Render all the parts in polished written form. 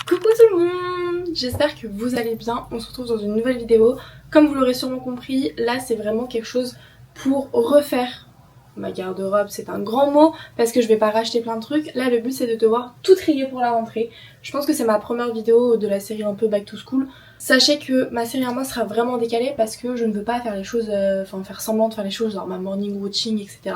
Coucou tout le monde, j'espère que vous allez bien, on se retrouve dans une nouvelle vidéo. Comme vous l'aurez sûrement compris, là c'est vraiment quelque chose pour refaire ma garde-robe, c'est un grand mot parce que je vais pas racheter plein de trucs. Là le but c'est de devoir tout trier pour la rentrée. Je pense que c'est ma première vidéo de la série un peu back to school. Sachez que ma série à moi sera vraiment décalée parce que je ne veux pas faire les choses, faire semblant de faire les choses genre ma morning routine etc.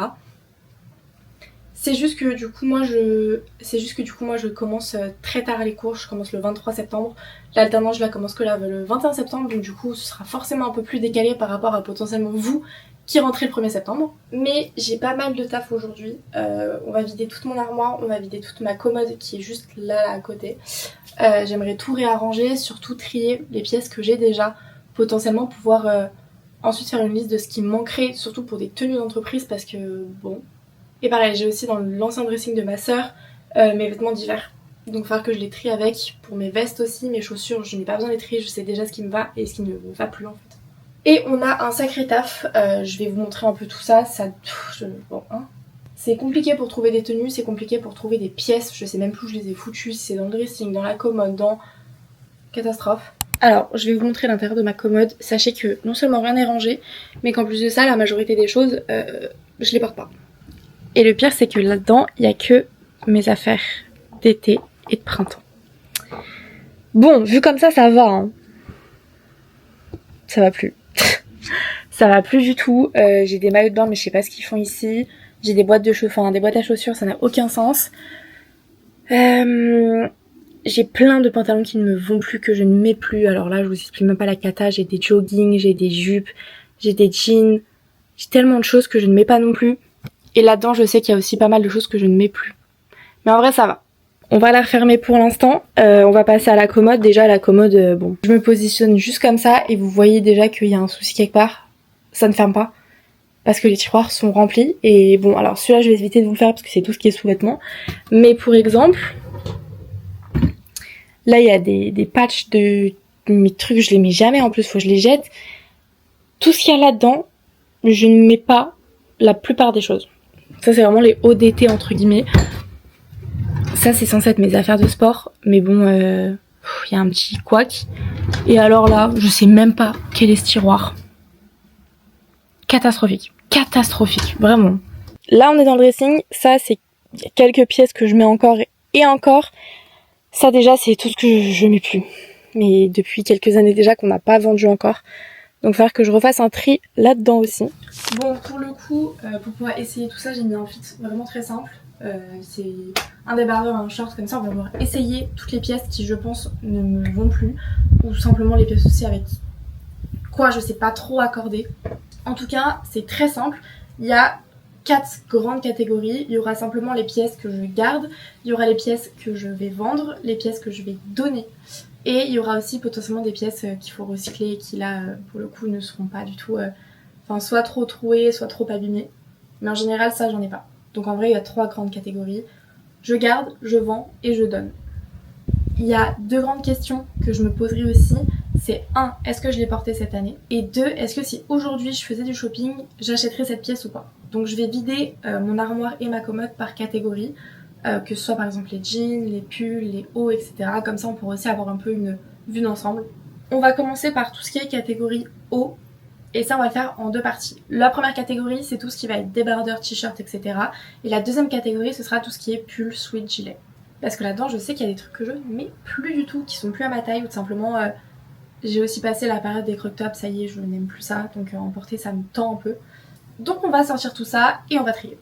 C'est juste que du coup moi je commence très tard les cours, je commence le 23 septembre. L'alternance je la commence que le 21 septembre, donc du coup ce sera forcément un peu plus décalé par rapport à potentiellement vous qui rentrez le 1er septembre. Mais j'ai pas mal de taf aujourd'hui. On va vider toute mon armoire, on va vider toute ma commode qui est juste là à côté. J'aimerais tout réarranger, surtout trier les pièces que j'ai déjà, potentiellement pouvoir ensuite faire une liste de ce qui me manquerait, surtout pour des tenues d'entreprise parce que bon. Et pareil, j'ai aussi dans l'ancien dressing de ma sœur mes vêtements d'hiver. Donc il va falloir que je les trie avec. Pour mes vestes aussi, mes chaussures, je n'ai pas besoin de les trier, je sais déjà ce qui me va et ce qui ne me va plus en fait. Et on a un sacré taf, je vais vous montrer un peu tout ça. C'est compliqué pour trouver des tenues, c'est compliqué pour trouver des pièces. Je sais même plus où je les ai foutues, si c'est dans le dressing, dans la commode, dans... Catastrophe. Alors, je vais vous montrer l'intérieur de ma commode. Sachez que non seulement rien n'est rangé, mais qu'en plus de ça, la majorité des choses, je les porte pas. Et le pire c'est que là-dedans il n'y a que mes affaires d'été et de printemps. Bon, vu comme ça va hein. Ça va plus. Ça va plus du tout. J'ai des maillots de bain mais je sais pas ce qu'ils font ici. J'ai des boîtes des boîtes à chaussures, ça n'a aucun sens. J'ai plein de pantalons qui ne me vont plus, que je ne mets plus. Alors là je vous explique même pas la cata. J'ai des joggings, j'ai des jupes, j'ai des jeans. J'ai tellement de choses que je ne mets pas non plus. Et là-dedans, je sais qu'il y a aussi pas mal de choses que je ne mets plus. Mais en vrai, ça va. On va la refermer pour l'instant. On va passer à la commode. Déjà, la commode, bon. Je me positionne juste comme ça et vous voyez déjà qu'il y a un souci quelque part. Ça ne ferme pas. Parce que les tiroirs sont remplis. Et bon, alors celui-là, je vais éviter de vous le faire parce que c'est tout ce qui est sous-vêtements. Mais pour exemple, là, il y a des patchs de mes trucs. Je les mets jamais en plus, faut que je les jette. Tout ce qu'il y a là-dedans, je ne mets pas la plupart des choses. Ça c'est vraiment les hauts d'été entre guillemets. Ça c'est censé être mes affaires de sport. Mais bon, y a un petit couac. Et alors là, je sais même pas quel est ce tiroir. Catastrophique. Catastrophique, vraiment. Là on est dans le dressing. Ça c'est quelques pièces que je mets encore et encore. Ça déjà c'est tout ce que je mets plus. Mais depuis quelques années déjà qu'on n'a pas vendu encore. Donc il va falloir que je refasse un tri là-dedans aussi. Bon, pour le coup, pour pouvoir essayer tout ça, j'ai mis un fit vraiment très simple. C'est un débardeur, un short, comme ça on va pouvoir essayer toutes les pièces qui je pense ne me vont plus. Ou simplement les pièces aussi avec quoi je sais pas trop accorder. En tout cas, c'est très simple. Il y a 4 grandes catégories. Il y aura simplement les pièces que je garde, il y aura les pièces que je vais vendre, les pièces que je vais donner. Et il y aura aussi potentiellement des pièces qu'il faut recycler et qui là, pour le coup, ne seront pas du tout... soit trop trouées, soit trop abîmées. Mais en général, ça, j'en ai pas. Donc en vrai, il y a 3 grandes catégories. Je garde, je vends et je donne. Il y a 2 grandes questions que je me poserai aussi. C'est 1, est-ce que je l'ai portée cette année? Et 2, est-ce que si aujourd'hui je faisais du shopping, j'achèterais cette pièce ou pas? Donc je vais vider mon armoire et ma commode par catégorie. Que ce soit par exemple les jeans, les pulls, les hauts, etc. Comme ça on pourra aussi avoir un peu une vue d'ensemble. On va commencer par tout ce qui est catégorie haut. Et ça on va le faire en 2 parties. La première catégorie c'est tout ce qui va être débardeur, t-shirt, etc. Et la deuxième catégorie ce sera tout ce qui est pull, sweat, gilet. Parce que là-dedans je sais qu'il y a des trucs que je ne mets plus du tout, qui sont plus à ma taille ou tout simplement... j'ai aussi passé la période des crop tops, ça y est je n'aime plus ça. Donc en porter ça me tend un peu. Donc on va sortir tout ça et on va trier.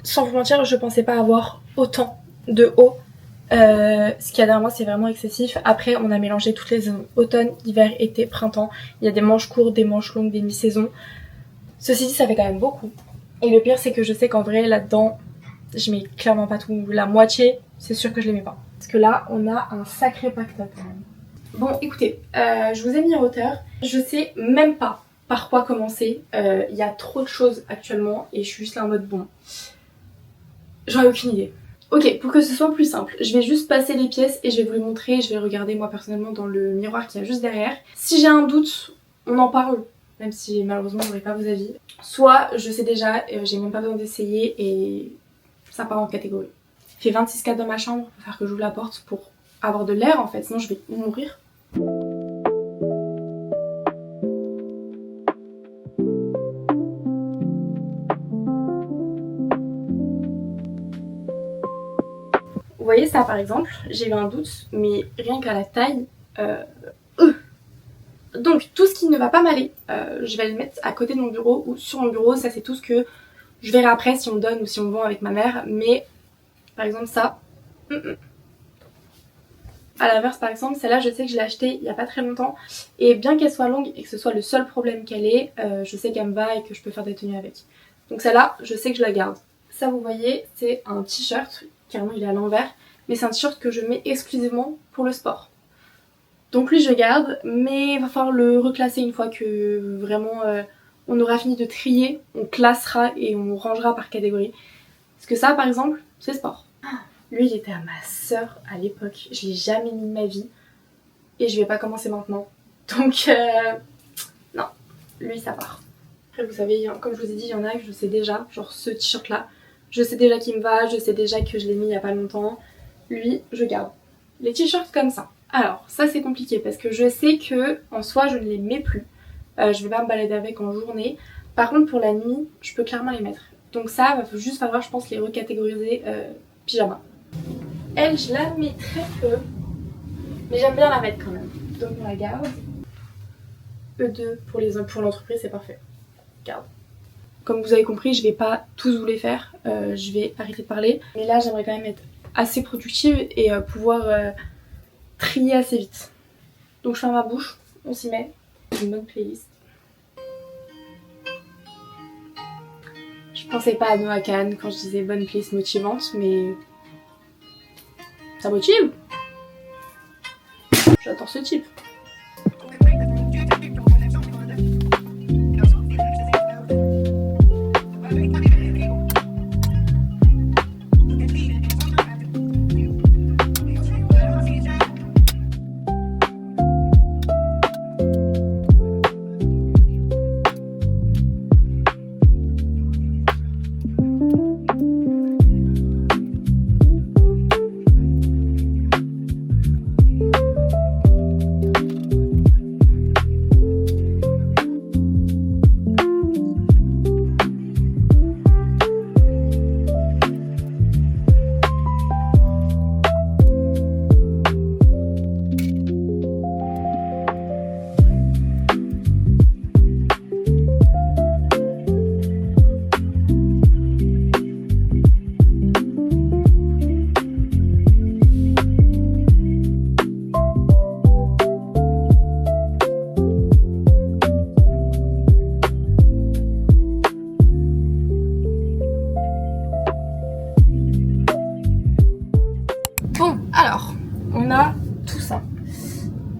Sans vous mentir, je pensais pas avoir autant de hauts. Ce qu'il y a derrière moi, c'est vraiment excessif. Après, on a mélangé toutes les saisons, automne, hiver, été, printemps. Il y a des manches courtes, des manches longues, des mi-saisons. Ceci dit, ça fait quand même beaucoup. Et le pire, c'est que je sais qu'en vrai, là-dedans, je mets clairement pas tout. La moitié, c'est sûr que je les mets pas. Parce que là, on a un sacré pactole quand même. Bon, écoutez, je vous ai mis en hauteur. Je sais même pas par quoi commencer. Il y a trop de choses actuellement et je suis juste là en mode bon. J'en ai aucune idée. Ok, pour que ce soit plus simple, je vais juste passer les pièces et je vais vous les montrer. Je vais regarder moi personnellement dans le miroir qu'il y a juste derrière. Si j'ai un doute, on en parle. Même si malheureusement j'aurai pas vos avis. Soit je sais déjà, j'ai même pas besoin d'essayer et ça part en catégorie. Il fait 26 dans ma chambre, il va falloir que j'ouvre la porte pour avoir de l'air en fait, sinon je vais mourir. Vous voyez ça par exemple, j'ai eu un doute, mais rien qu'à la taille. Donc tout ce qui ne va pas m'aller, je vais le mettre à côté de mon bureau ou sur mon bureau. Ça c'est tout ce que je verrai après si on me donne ou si on me vend avec ma mère. Mais par exemple ça, à l'inverse par exemple, celle-là je sais que je l'ai achetée il n'y a pas très longtemps. Et bien qu'elle soit longue et que ce soit le seul problème qu'elle ait, je sais qu'elle me va et que je peux faire des tenues avec. Donc celle-là, je sais que je la garde. Ça vous voyez, c'est un t-shirt, carrément il est à l'envers. Mais c'est un t-shirt que je mets exclusivement pour le sport. Donc lui je garde, mais il va falloir le reclasser une fois que vraiment on aura fini de trier, on classera et on rangera par catégorie. Parce que ça par exemple, c'est sport. Lui il était à ma sœur à l'époque, je l'ai jamais mis de ma vie et je vais pas commencer maintenant. Donc non, lui ça part. Après vous savez, comme je vous ai dit, il y en a que je sais déjà, genre ce t-shirt là, je sais déjà qu'il me va, je sais déjà que je l'ai mis il y a pas longtemps. Lui je garde. Les t-shirts comme ça. Alors ça c'est compliqué parce que je sais que en soi je ne les mets plus. Je vais pas me balader avec en journée. Par contre pour la nuit je peux clairement les mettre. Donc ça va juste falloir je pense les recatégoriser pyjama. Elle je la mets très peu. Mais j'aime bien la mettre quand même. Donc on la garde. E2 pour l'entreprise c'est parfait. Garde. Comme vous avez compris je vais pas tous vous les faire. Je vais arrêter de parler. Mais là j'aimerais quand même être assez productive et pouvoir trier assez vite. Donc je ferme ma bouche, on s'y met. Une bonne playlist. Je pensais pas à Noah Kahn quand je disais bonne playlist motivante, mais ça motive. J'adore ce type. Bon, alors, on a tout ça.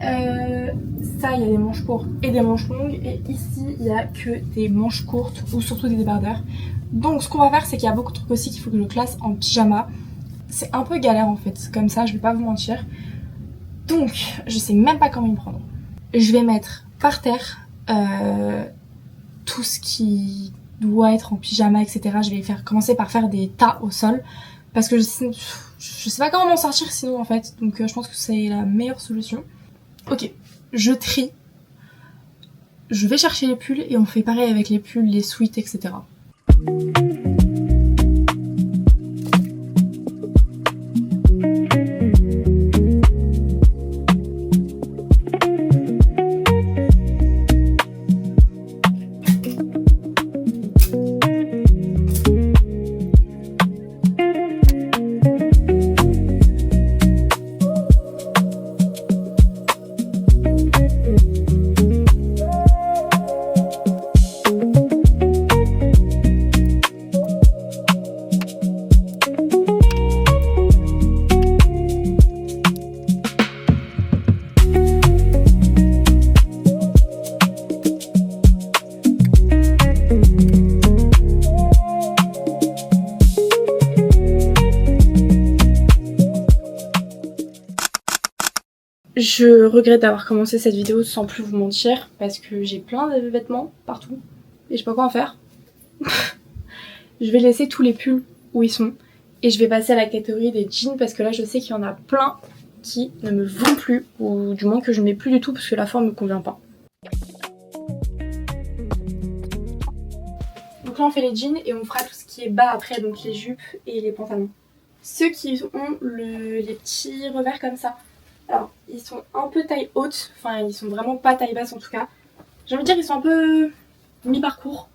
Ça, il y a des manches courtes et des manches longues. Et ici, il n'y a que des manches courtes ou surtout des débardeurs. Donc, ce qu'on va faire, c'est qu'il y a beaucoup de trucs aussi qu'il faut que je classe en pyjama. C'est un peu galère en fait, comme ça, je vais pas vous mentir. Donc, je sais même pas comment m'y prendre. Je vais mettre par terre tout ce qui doit être en pyjama, etc. Je vais commencer par faire des tas au sol. Parce que je sais pas comment m'en sortir sinon en fait. Donc je pense que c'est la meilleure solution. Ok, je trie. Je vais chercher les pulls et on fait pareil avec les pulls, les sweats, etc. Je regrette d'avoir commencé cette vidéo sans plus vous mentir parce que j'ai plein de vêtements partout et je sais pas quoi en faire. Je vais laisser tous les pulls où ils sont et je vais passer à la catégorie des jeans parce que là je sais qu'il y en a plein qui ne me vont plus ou du moins que je ne mets plus du tout parce que la forme me convient pas. Donc là on fait les jeans et on fera tout ce qui est bas après, donc les jupes et les pantalons. Ceux qui ont les petits revers comme ça, alors ils sont un peu taille haute, enfin ils sont vraiment pas taille basse en tout cas. J'ai envie de dire qu'ils sont un peu mi-parcours,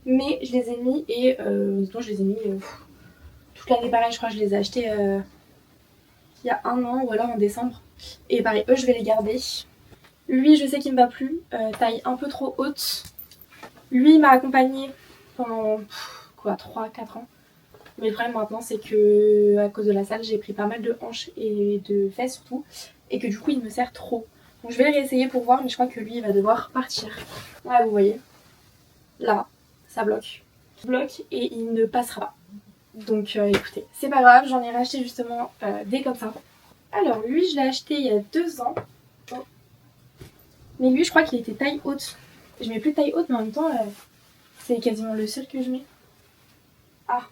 mais je les ai mis et je les ai mis toute l'année pareil, je crois que je les ai achetés il y a un an ou alors en décembre. Et pareil, eux je vais les garder. Lui je sais qu'il me va plus, taille un peu trop haute. Lui il m'a accompagnée pendant 3-4 ans. Mais le problème maintenant c'est que à cause de la salle j'ai pris pas mal de hanches et de fesses surtout. Et que du coup il me sert trop. Donc je vais le réessayer pour voir, mais je crois que lui il va devoir partir. Ouais vous voyez, là ça bloque. Il bloque et il ne passera pas. Donc écoutez, c'est pas grave, j'en ai racheté justement des comme ça. Alors lui je l'ai acheté il y a 2 ans. Oh. Mais lui je crois qu'il était taille haute. Je mets plus de taille haute mais en même temps c'est quasiment le seul que je mets. Ah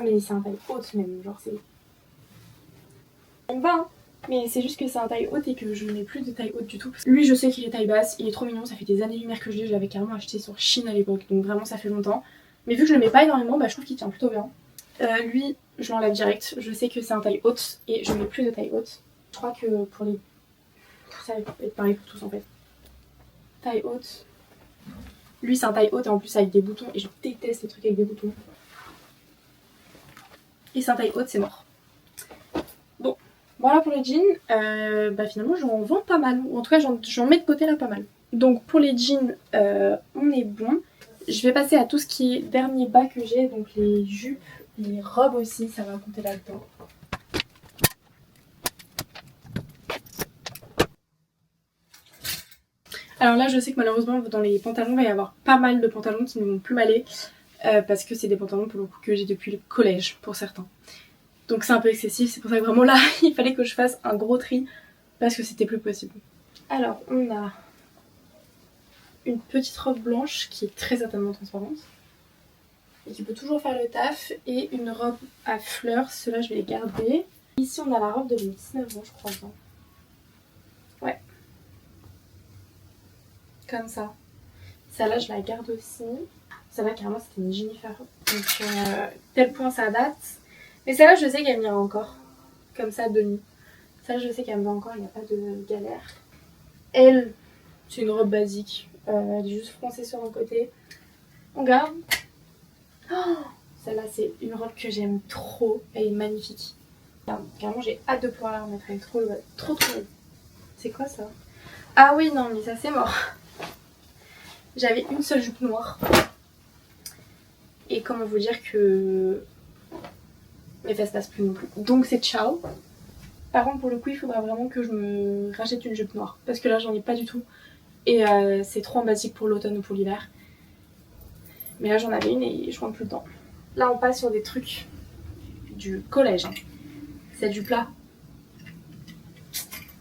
mais c'est un taille haute même, genre c'est... Il me va hein, mais c'est juste que c'est un taille haute et que je mets plus de taille haute du tout. Lui je sais qu'il est taille basse, il est trop mignon, ça fait des années-lumière que je l'ai, je l'avais carrément acheté sur Chine à l'époque, donc vraiment ça fait longtemps. Mais vu que je le mets pas énormément, bah je trouve qu'il tient plutôt bien. Lui, je l'enlève direct. Je sais que c'est un taille haute et je mets plus de taille haute. Je crois que pour les... Ça va être pareil pour tous en fait. Taille haute. Lui, c'est un taille haute et en plus avec des boutons. Et je déteste les trucs avec des boutons. Et c'est un taille haute, c'est mort. Bon, voilà pour les jeans. Finalement, j'en vends pas mal. Ou en tout cas, j'en mets de côté là pas mal. Donc pour les jeans, on est bon. Je vais passer à tout ce qui est dernier bas que j'ai. Donc les jupes. Les robes aussi, ça va compter là-dedans. Alors là, je sais que malheureusement, dans les pantalons, il va y avoir pas mal de pantalons qui ne vont plus m'aller. Parce que c'est des pantalons pour le coup que j'ai depuis le collège, pour certains. Donc c'est un peu excessif, c'est pour ça que vraiment là, il fallait que je fasse un gros tri. Parce que c'était plus possible. Alors, on a une petite robe blanche qui est très certainement transparente. Et qui peut toujours faire le taf, et une robe à fleurs, ceux-là je vais les garder. Ici on a la robe de 19 ans je crois. Ouais. Comme ça. Celle-là je la garde aussi. Celle-là carrément c'était une Jennifer. Donc tel point ça date. Mais celle-là je sais qu'elle m'ira encore. Comme ça de nuit. Celle-là je sais qu'elle me va encore, il n'y a pas de galère. Elle, c'est une robe basique. Elle est juste froncée sur un côté. On garde. Oh, celle-là c'est une robe que j'aime trop, elle est magnifique. Carrément j'ai hâte de pouvoir la remettre, elle est trop belle. C'est quoi ça? Ah oui non mais ça c'est mort. J'avais une seule jupe noire. Et comment vous dire que mes fesses passent plus non plus. Donc c'est ciao. Par contre pour le coup il faudra vraiment que je me rachète une jupe noire. Parce que là j'en ai pas du tout. Et c'est trop en basique pour l'automne ou pour l'hiver. Mais là j'en avais une et je rentre plus dedans. Là on passe sur des trucs du collège. C'est du plat.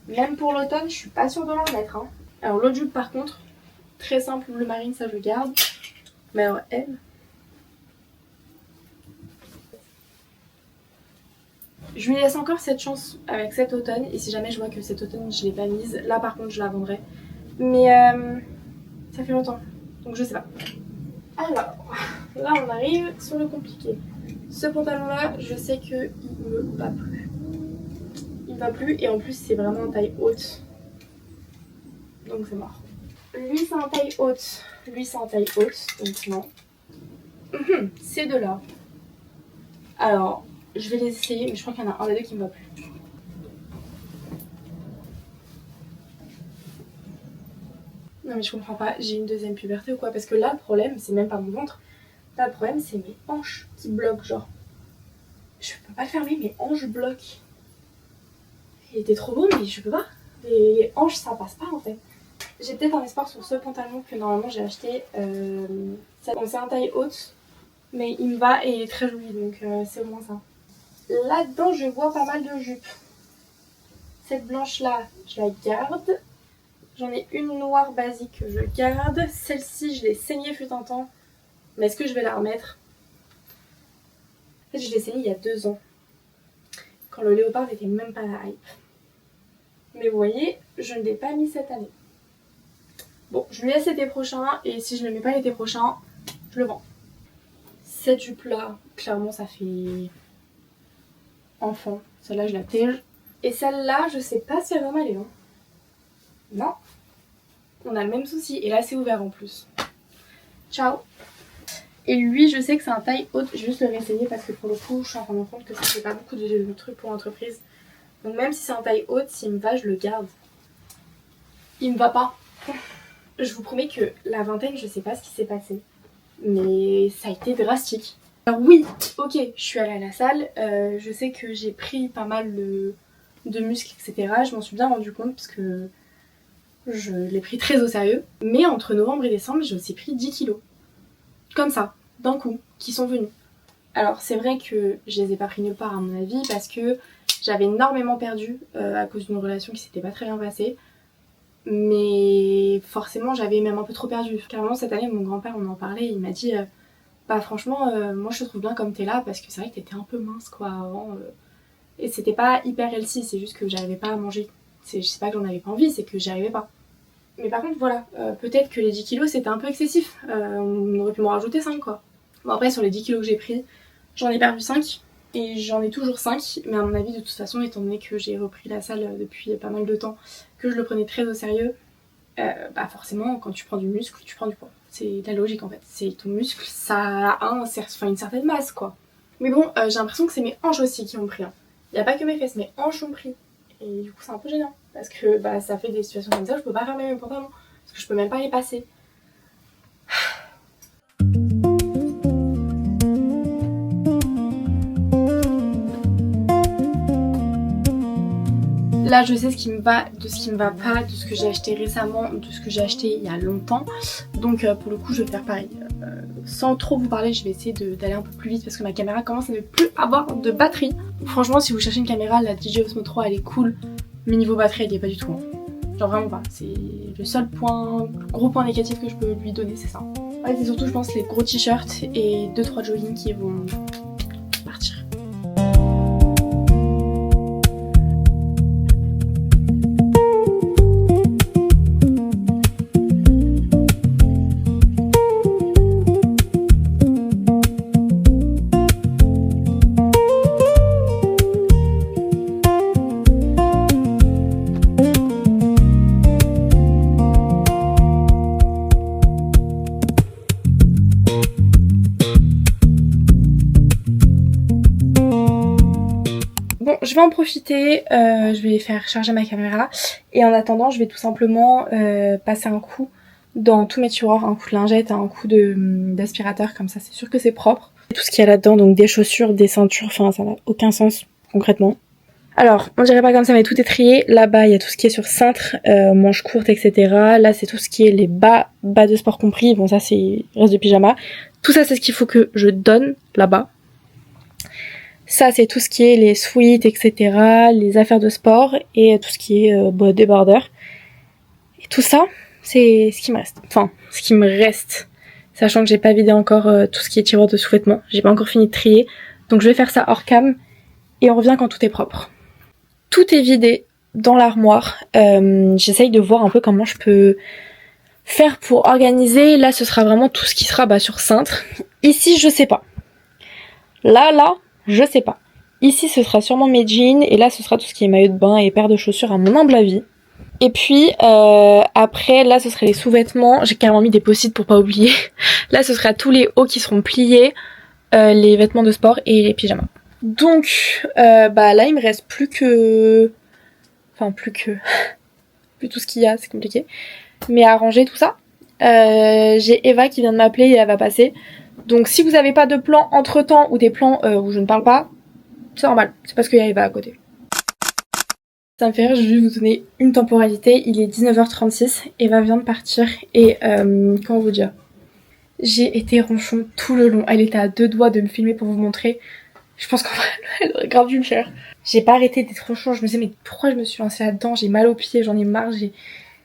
Même pour l'automne, je suis pas sûre de l'en mettre. Hein. Alors l'autre jupe par contre, très simple, bleu marine, ça je garde. Mais alors elle... Je lui laisse encore cette chance avec cet automne. Et si jamais je vois que cet automne je l'ai pas mise, là par contre je la vendrai. Mais ça fait longtemps, donc je sais pas. Alors, là on arrive sur le compliqué. Ce pantalon là, je sais qu'il me va plus. Il me va plus et en plus c'est vraiment en taille haute. Donc c'est mort. Lui c'est en taille haute. Lui c'est en taille haute, donc non. Ces deux là. Alors, je vais les essayer, mais je crois qu'il y en a un des deux qui me va plus. Non mais je comprends pas, j'ai une deuxième puberté ou quoi? Parce que là le problème c'est même pas mon ventre. Là le problème c'est mes hanches qui bloquent genre. Je peux pas le fermer, mes hanches bloquent. Il était trop beau mais je peux pas. Les hanches ça passe pas en fait. J'ai peut-être un espoir sur ce pantalon que normalement j'ai acheté. C'est un taille haute, mais il me va et il est très joli donc c'est au moins ça. Là-dedans je vois pas mal de jupes. Cette blanche là, je la garde. J'en ai une noire basique que je garde. Celle-ci, je l'ai saignée fut un temps. Mais est-ce que je vais la remettre? En fait, je l'ai saignée il y a 2 ans. Quand le léopard n'était même pas la hype. Mais vous voyez, je ne l'ai pas mis cette année. Bon, je le laisse l'été prochain. Et si je ne le mets pas l'été prochain, je le vends. Cette jupe là, clairement ça fait enfant. Celle-là, je la tège. Et celle-là, je sais pas si elle va m'aller. Hein. Non. On a le même souci. Et là, c'est ouvert en plus. Ciao. Et lui, je sais que c'est un taille haute. Je vais juste le réessayer parce que pour le coup, je suis en train de me rendre compte que ça fait pas beaucoup de trucs pour l'entreprise. Donc même si c'est un taille haute, s'il me va, je le garde. Il me va pas. Je vous promets que la vingtaine, je sais pas ce qui s'est passé. Mais ça a été drastique. Alors oui, ok, je suis allée à la salle. Je sais que j'ai pris pas mal de muscles, etc. Je m'en suis bien rendu compte parce que je l'ai pris très au sérieux. Mais entre novembre et décembre, j'ai aussi pris 10 kilos. Comme ça, d'un coup, qui sont venus. Alors c'est vrai que je les ai pas pris nulle part à mon avis parce que j'avais énormément perdu à cause d'une relation qui s'était pas très bien passée. Mais forcément j'avais même un peu trop perdu. Carrément cette année mon grand-père on en parlait, il m'a dit bah franchement moi je te trouve bien comme t'es là parce que c'est vrai que t'étais un peu mince quoi avant. Et c'était pas hyper healthy, c'est juste que j'arrivais pas à manger. Je sais pas que j'en avais pas envie, c'est que j'y arrivais pas. Mais par contre voilà, peut-être que les 10 kilos c'était un peu excessif. On aurait pu m'en rajouter 5 quoi. Bon après sur les 10 kilos que j'ai pris, j'en ai perdu 5 et j'en ai toujours 5. Mais à mon avis de toute façon étant donné que j'ai repris la salle depuis pas mal de temps, que je le prenais très au sérieux, bah forcément quand tu prends du muscle, tu prends du poids. C'est la logique en fait. C'est ton muscle, ça a une certaine masse quoi. Mais bon, j'ai l'impression que c'est mes hanches aussi qui ont pris. Hein. Il n'y a pas que mes fesses, mes hanches ont pris. Et du coup c'est un peu gênant. Parce que bah, ça fait des situations comme ça où je peux pas fermer mes pantalons. Parce que je peux même pas les passer. Là je sais ce qui me va, de ce qui me va pas, de ce que j'ai acheté récemment, de ce que j'ai acheté il y a longtemps. Donc pour le coup je vais faire pareil. Sans trop vous parler, je vais essayer d'aller un peu plus vite parce que ma caméra commence à ne plus avoir de batterie. Franchement si vous cherchez une caméra, la DJI Osmo 3 elle est cool. Mais niveau batterie elle y est pas du tout. Hein. Genre vraiment pas. C'est le seul gros point négatif que je peux lui donner, c'est ça. Ouais, c'est surtout je pense les gros t-shirts et 2-3 joggings qui vont partir. Bon, je vais en profiter, je vais faire charger ma caméra et en attendant je vais tout simplement passer un coup dans tous mes tiroirs, un coup de lingette, un coup d'aspirateur, comme ça c'est sûr que c'est propre. Tout ce qu'il y a là-dedans, donc des chaussures, des ceintures, enfin ça n'a aucun sens concrètement. Alors, on dirait pas comme ça mais tout est trié. Là-bas il y a tout ce qui est sur cintre, manches courtes, etc. Là c'est tout ce qui est les bas de sport compris, bon ça c'est reste de pyjama. Tout ça c'est ce qu'il faut que je donne là-bas. Ça c'est tout ce qui est les sweats, etc. Les affaires de sport et tout ce qui est débardeur. Et tout ça, c'est ce qui me reste. Enfin, ce qui me reste. Sachant que j'ai pas vidé encore tout ce qui est tiroir de sous-vêtements. J'ai pas encore fini de trier. Donc je vais faire ça hors cam. Et on revient quand tout est propre. Tout est vidé dans l'armoire. J'essaye de voir un peu comment je peux faire pour organiser. Là ce sera vraiment tout ce qui sera sur cintre. Ici je sais pas. Là, je sais pas. Ici, ce sera sûrement mes jeans. Et là, ce sera tout ce qui est maillot de bain et paire de chaussures à mon humble avis. Et puis, après, là, ce serait les sous-vêtements. J'ai carrément mis des post-it pour pas oublier. Là, ce sera tous les hauts qui seront pliés. Les vêtements de sport et les pyjamas. Donc, là, il me reste plus que... Enfin, plus tout ce qu'il y a, c'est compliqué. Mais à ranger tout ça. J'ai Eva qui vient de m'appeler et elle va passer. Donc si vous n'avez pas de plan entre temps ou des plans où je ne parle pas, c'est normal, c'est parce qu'il y a Eva à côté. Ça me fait rire, je vais vous donner une temporalité, il est 19h36, Eva vient de partir et comment vous dire, j'ai été ronchon tout le long, elle était à 2 doigts de me filmer pour vous montrer Je pense qu'en vrai, elle aurait grave dû le faire. J'ai pas arrêté d'être franchement, je me disais mais pourquoi je me suis lancée là-dedans, j'ai mal aux pieds, j'en ai marre, je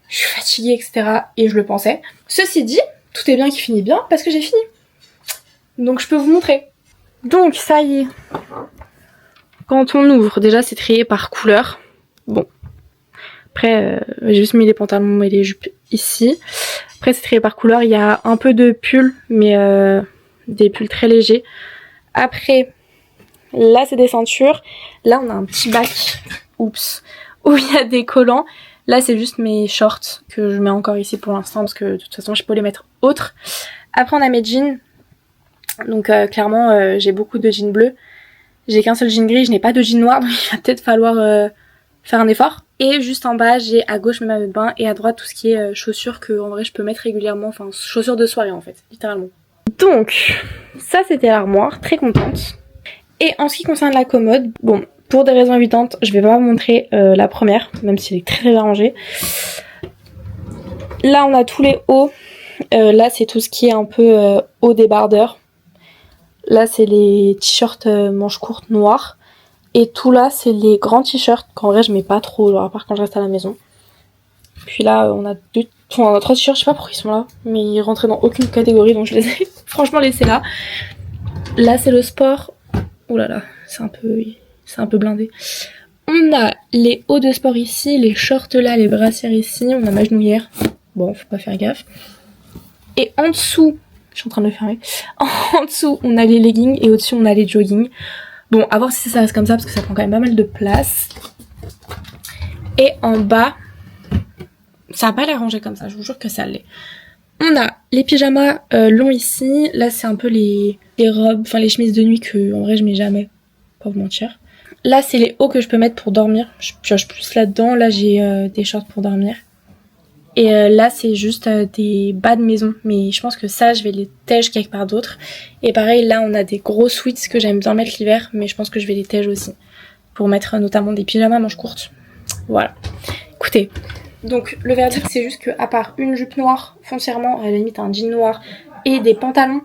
suis fatiguée, etc. Et je le pensais. Ceci dit, tout est bien qui finit bien parce que j'ai fini. Donc je peux vous montrer. Donc ça y est. Quand on ouvre, déjà c'est trié par couleur. Bon. Après, j'ai juste mis les pantalons et les jupes ici. Après c'est trié par couleur, il y a un peu de pulls, mais des pulls très légers. Après, là c'est des ceintures. Là on a un petit bac. Oups. Où il y a des collants. Là c'est juste mes shorts que je mets encore ici pour l'instant parce que de toute façon je peux les mettre autres. Après on a mes jeans. Donc clairement j'ai beaucoup de jeans bleus. J'ai qu'un seul jean gris, je n'ai pas de jean noir, donc il va peut-être falloir faire un effort. Et juste en bas, j'ai à gauche mes maillots de bain et à droite tout ce qui est chaussures que en vrai je peux mettre régulièrement, enfin chaussures de soirée en fait, littéralement. Donc ça c'était l'armoire, très contente. Et en ce qui concerne la commode, bon, pour des raisons évidentes, je vais pas vous montrer la première, même si elle est très bien rangée. Là on a tous les hauts, là c'est tout ce qui est un peu haut débardeur. Là c'est les t-shirts manches courtes noires. Et tout là c'est les grands t-shirts qu'en vrai je mets pas trop, genre à part quand je reste à la maison. Puis là on a trois t-shirts, je sais pas pourquoi ils sont là, mais ils rentraient dans aucune catégorie donc je les ai franchement laissés là. Là c'est le sport. Oh là là, c'est un peu blindé. On a les hauts de sport ici, les shorts là, les brassières ici, on a ma genouillère. Bon, faut pas faire gaffe. Et en dessous, je suis en train de le fermer. En dessous, on a les leggings et au-dessus, on a les joggings. Bon, à voir si ça reste comme ça parce que ça prend quand même pas mal de place. Et en bas, ça va pas l'air rangé comme ça, je vous jure que ça l'est. On a les pyjamas longs ici. Là, c'est un peu les robes, enfin les chemises de nuit que en vrai je mets jamais, pas vous mentir. Là, c'est les hauts que je peux mettre pour dormir. Je pioche plus là-dedans. Là, j'ai des shorts pour dormir. Et là, c'est juste des bas de maison. Mais je pense que ça, je vais les tège quelque part d'autre. Et pareil, là, on a des gros sweats que j'aime bien mettre l'hiver. Mais je pense que je vais les tège aussi. Pour mettre notamment des pyjamas manches courtes. Voilà. Écoutez. Donc, le verdict, c'est juste qu'à part une jupe noire, foncièrement, à la limite un jean noir, et des pantalons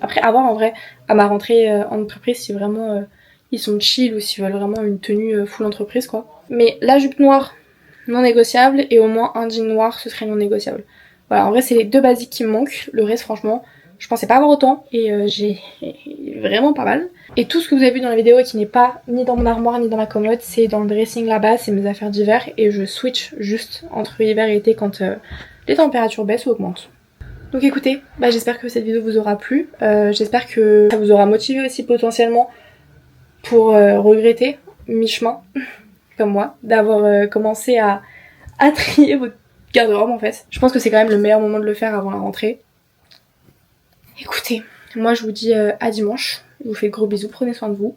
Après, à voir en vrai, à ma rentrée en entreprise, si vraiment ils sont chill ou s'ils veulent vraiment une tenue full entreprise, quoi. Mais la jupe noire, non négociable, et au moins un jean noir, ce serait non négociable. Voilà, en vrai, c'est les deux basiques qui me manquent. Le reste, franchement, je pensais pas avoir autant, et j'ai vraiment pas mal. Et tout ce que vous avez vu dans la vidéo et qui n'est pas ni dans mon armoire ni dans ma commode, c'est dans le dressing là-bas, c'est mes affaires d'hiver, et je switch juste entre hiver et été quand les températures baissent ou augmentent. Donc écoutez, j'espère que cette vidéo vous aura plu, j'espère que ça vous aura motivé aussi potentiellement pour regretter mi-chemin, comme moi, d'avoir commencé à trier votre garde-robe en fait. Je pense que c'est quand même le meilleur moment de le faire avant la rentrée. Écoutez, moi je vous dis à dimanche, je vous fais de gros bisous, prenez soin de vous,